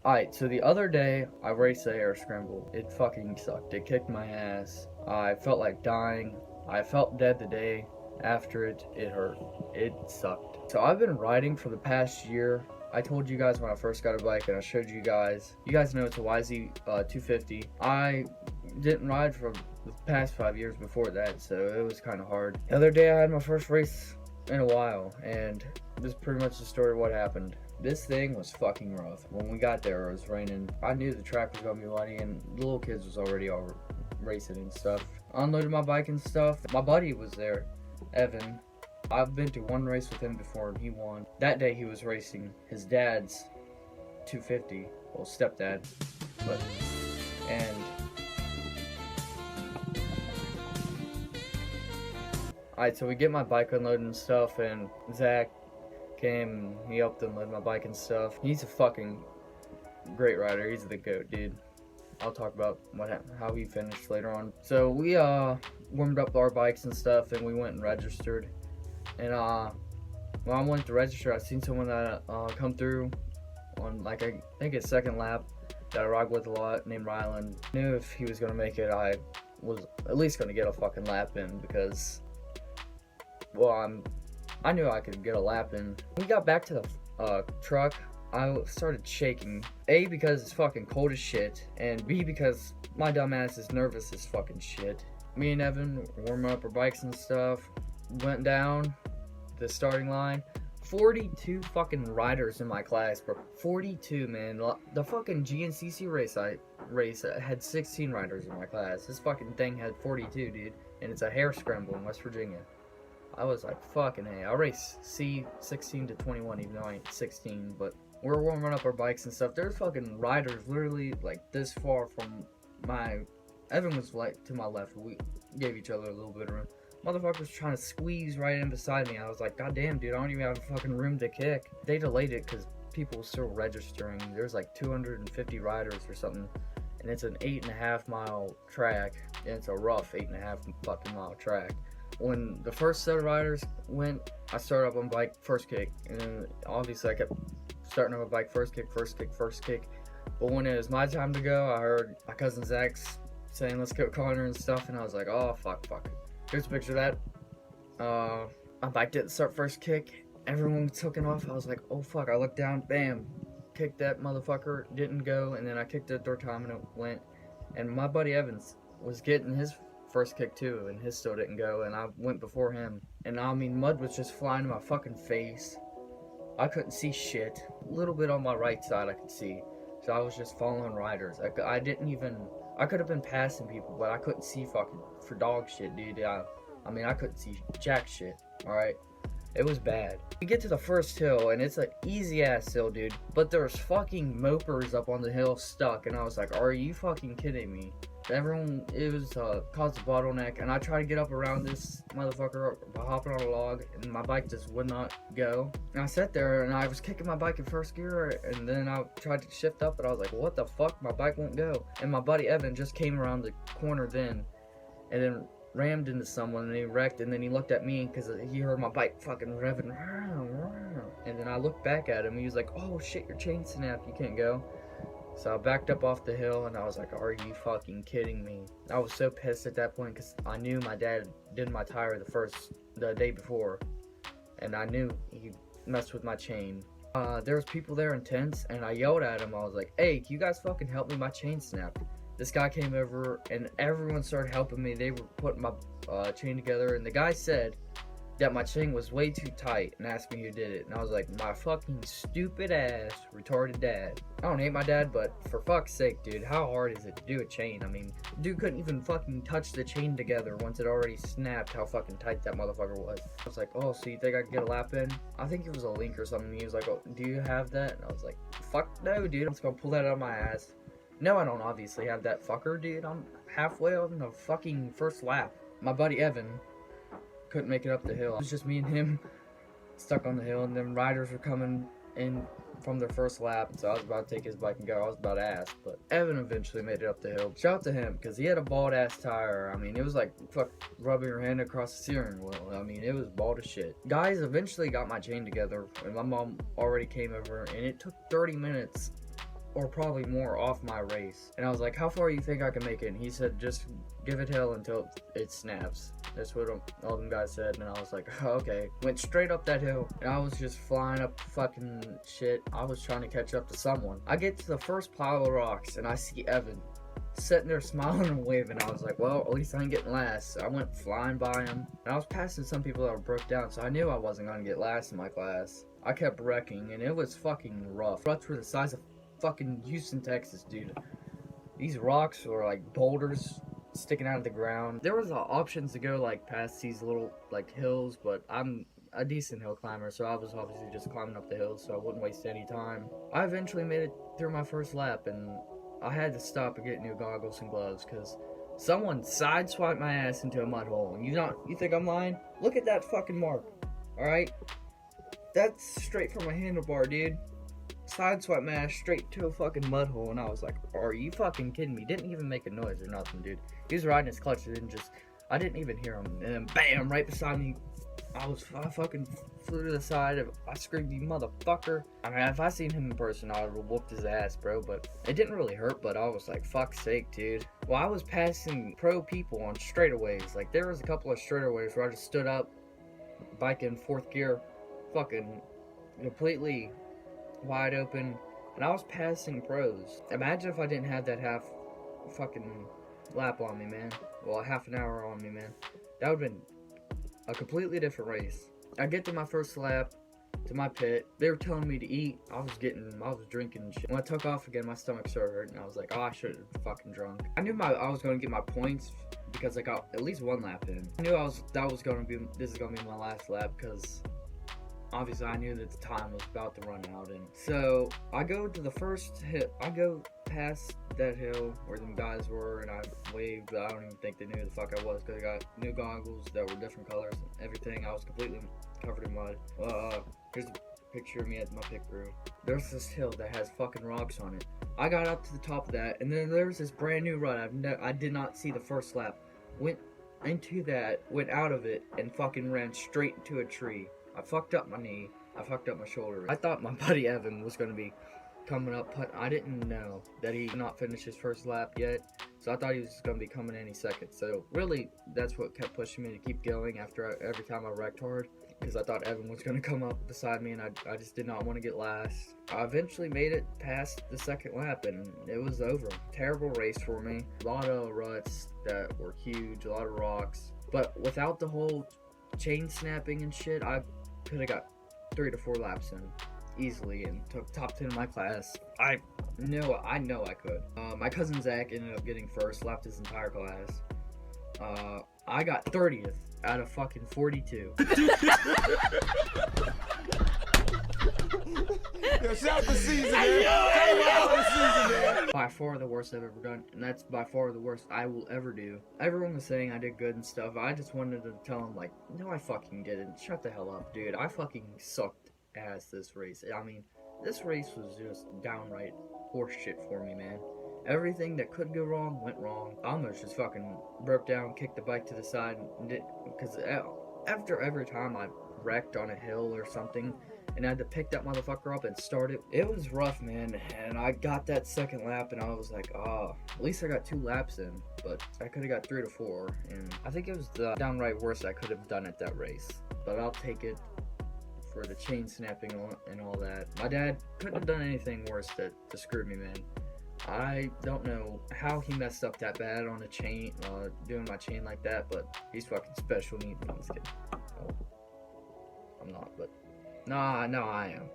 Alright, so the other day I raced the air scramble. It fucking sucked. It kicked my ass. I felt like dying. I felt dead the day after it. It hurt. It sucked. So I've been riding for the past year. I told you guys when I first got a bike and I showed you guys. You guys know it's a YZ 250. I didn't ride for the past 5 years before that, so it was kind of hard. The other day I had my first race in a while, and this is pretty much the story of what happened. This thing was fucking rough. When we got there, it was raining. I knew the track was gonna be muddy, and the little kids was already all racing and stuff. I unloaded my bike and stuff. My buddy was there, Evan. I've been to one race with him before, and he won. That day he was racing his dad's 250, well, stepdad, but, and alright, so we get my bike unloaded and stuff, and Zach came, he helped unload my bike and stuff. He's a fucking great rider. He's the GOAT, dude. I'll talk about how he finished later on. So we warmed up our bikes and stuff, and we went and registered. And when I went to register, I seen someone that come through on, like, I think his second lap that I ride with a lot, named Rylan. Knew if he was gonna make it, I was at least gonna get a fucking lap in, because, well, I knew I could get a lap in. When we got back to the truck, I started shaking. A, because it's fucking cold as shit, and B, because my dumb ass is nervous as fucking shit. Me and Evan warming up our bikes and stuff, went down the starting line. 42 fucking riders in my class, bro. 42, man. The fucking GNCC race had 16 riders in my class. This fucking thing had 42, dude. And it's a hair scramble in West Virginia. I was like, fucking hey. I raced C 16 to 21, even though I ain't 16, but we're warming up our bikes and stuff. There's fucking riders literally like this far from my. Evan was like to my left. We gave each other a little bit of room. Motherfucker was trying to squeeze right in beside me. I was like, God damn, dude, I don't even have fucking room to kick. They delayed it because people were still registering. There's like 250 riders or something, and it's an 8.5 mile track, and it's a rough 8.5 fucking mile track. When the first set of riders went, I started up on bike first kick, and then obviously I kept starting up on bike first kick, first kick, first kick. But when it was my time to go, I heard my cousin Zach's saying, let's go corner and stuff, and I was like, oh, fuck. Here's a picture of that. My bike didn't start first kick. Everyone took it off. I was like, oh, fuck. I looked down, bam, kicked that motherfucker, didn't go, and then I kicked it third time, and it went. And my buddy Evans was getting his first kick too, and his still didn't go, and I went before him. And I mean, mud was just flying in my fucking face. I couldn't see shit. A little bit on my right side I could see, so I was just following riders. I could have been passing people, but I couldn't see fucking for dog shit, dude. I mean, I couldn't see jack shit, alright? It was bad. We get to the first hill, and it's an easy ass hill, dude, but there's fucking mopers up on the hill stuck, and I was like, are you fucking kidding me? It was caused a bottleneck, and I tried to get up around this motherfucker by hopping on a log, and my bike just would not go. And I sat there, and I was kicking my bike in first gear, and then I tried to shift up, and I was like, what the fuck? My bike won't go. And my buddy Evan just came around the corner then, and then rammed into someone, and he wrecked, and then he looked at me, because he heard my bike fucking revving, and then I looked back at him, and he was like, oh shit, your chain snapped, you can't go. So I backed up off the hill, and I was like, are you fucking kidding me? I was so pissed at that point, because I knew my dad did my tire the day before, and I knew he messed with my chain. There was people there in tents, and I yelled at him. I was like, hey, can you guys fucking help me? My chain snapped. This guy came over, and everyone started helping me. They were putting my chain together, and the guy said that my chain was way too tight and asked me who did it. And I was like, my fucking stupid ass retarded dad. I don't hate my dad, but for fuck's sake, dude, how hard is it to do a chain? I mean, dude couldn't even fucking touch the chain together once it already snapped how fucking tight that motherfucker was. I was like, oh, so you think I could get a lap in? I think it was a link or something. He was like, oh, do you have that? And I was like, fuck no, dude, I'm just gonna pull that out of my ass. No, I don't obviously have that, fucker, dude. I'm halfway on the fucking first lap. My buddy Evan couldn't make it up the hill. It was just me and him stuck on the hill, and then riders were coming in from their first lap, so I was about to take his bike and go. I was about to ask, but Evan eventually made it up the hill. Shout out to him, because he had a bald ass tire. I mean, it was like fuck rubbing your hand across the steering wheel. I mean, it was bald as shit. Guys eventually got my chain together, and my mom already came over, and it took 30 minutes or probably more off my race. And I was like, how far you think I can make it? And he said, just give it hell until it snaps. That's what all them guys said. And I was like, oh, okay. Went straight up that hill. And I was just flying up fucking shit. I was trying to catch up to someone. I get to the first pile of rocks and I see Evan sitting there smiling and waving. I was like, well, at least I ain't getting last. So I went flying by him. And I was passing some people that were broke down. So I knew I wasn't going to get last in my class. I kept wrecking and it was fucking rough. Ruts were the size of fucking Houston, Texas, dude. These rocks were like boulders sticking out of the ground. There was options to go like past these little like hills, but I'm a decent hill climber, so I was obviously just climbing up the hills so I wouldn't waste any time. I eventually made it through my first lap and I had to stop and get new goggles and gloves because someone sideswiped my ass into a mud hole. And you think I'm lying? Look at that fucking mark. Alright? That's straight from a handlebar, dude. Sideswiped my ass straight to a fucking mud hole, and I was like, are you fucking kidding me? Didn't even make a noise or nothing, dude. He was riding his clutch, I didn't even hear him, and then bam, right beside me, I fucking flew to the side, I screamed, you motherfucker. I mean, if I seen him in person, I would've whooped his ass, bro, but it didn't really hurt, but I was like, fuck's sake, dude. Well, I was passing pro people on straightaways, like, there was a couple of straightaways where I just stood up, bike in fourth gear, fucking completely wide open, and I was passing pros. Imagine if I didn't have that half fucking lap on me, man. Well, half an hour on me, man. That would've been a completely different race. I get to my first lap, to my pit. They were telling me to eat. I was drinking and shit. When I took off again, my stomach started hurting. I was like, oh, I should have fucking drunk. I knew I was going to get my points because I got at least one lap in. I knew this is going to be my last lap because obviously I knew that the time was about to run out. And so I go to the first hit. I go past that hill where them guys were and I waved, but I don't even think they knew who the fuck I was because I got new goggles that were different colors and everything. I was completely covered in mud. Here's a picture of me at my pit crew. There's this hill that has fucking rocks on it. I got up to the top of that, and then there's this brand new run. I did not see the first lap. Went into that, went out of it, and fucking ran straight into a tree. I fucked up my knee. I fucked up my shoulder. I thought my buddy Evan was going to be coming up, but I didn't know that he did not finish his first lap yet. So I thought he was going to be coming any second. So really, that's what kept pushing me to keep going every time I wrecked hard. Because I thought Evan was going to come up beside me, and I just did not want to get last. I eventually made it past the second lap, and it was over. Terrible race for me. A lot of ruts that were huge, a lot of rocks. But without the whole chain snapping and shit, I could have got 3 to 4 laps in easily and took top 10 in my class. I know I could. My cousin Zach ended up getting first, left his entire class. I got 30th out of fucking 42. Yo, shout the season, man. By far the worst I've ever done, and that's by far the worst I will ever do. Everyone was saying I did good and stuff. I just wanted to tell them, like, no, I fucking didn't. Shut the hell up, dude. I fucking sucked ass this race. I mean, this race was just downright horseshit for me, man. Everything that could go wrong went wrong. I almost just fucking broke down, kicked the bike to the side, and because after every time I wrecked on a hill or something, and I had to pick that motherfucker up and start it. It was rough, man, and I got that second lap, and I was like, oh, at least I got 2 laps in, but I could have got 3 to 4, and I think it was the downright worst I could have done at that race, but I'll take it for the chain snapping and all that. My dad couldn't have done anything worse to screw me, man. I don't know how he messed up that bad on a chain, doing my chain like that, but he's fucking special needs. I'm just kidding. No, I'm not, but no, I am.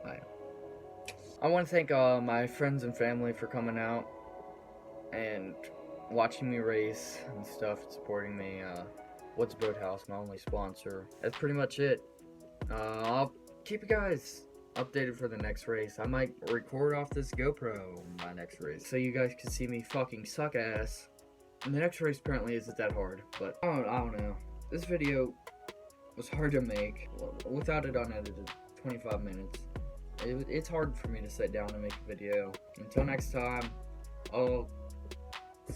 I want to thank my friends and family for coming out and watching me race and stuff, and supporting me. Woods Boathouse, my only sponsor. That's pretty much it. I'll keep you guys updated for the next race. I might record off this GoPro my next race, so you guys can see me fucking suck ass. And the next race apparently isn't that hard, but I don't know. This video was hard to make without it unedited. 25 minutes. It's hard for me to sit down and make a video. Until next time, I'll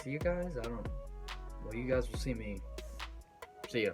see you guys. Well, you guys will see me. See ya.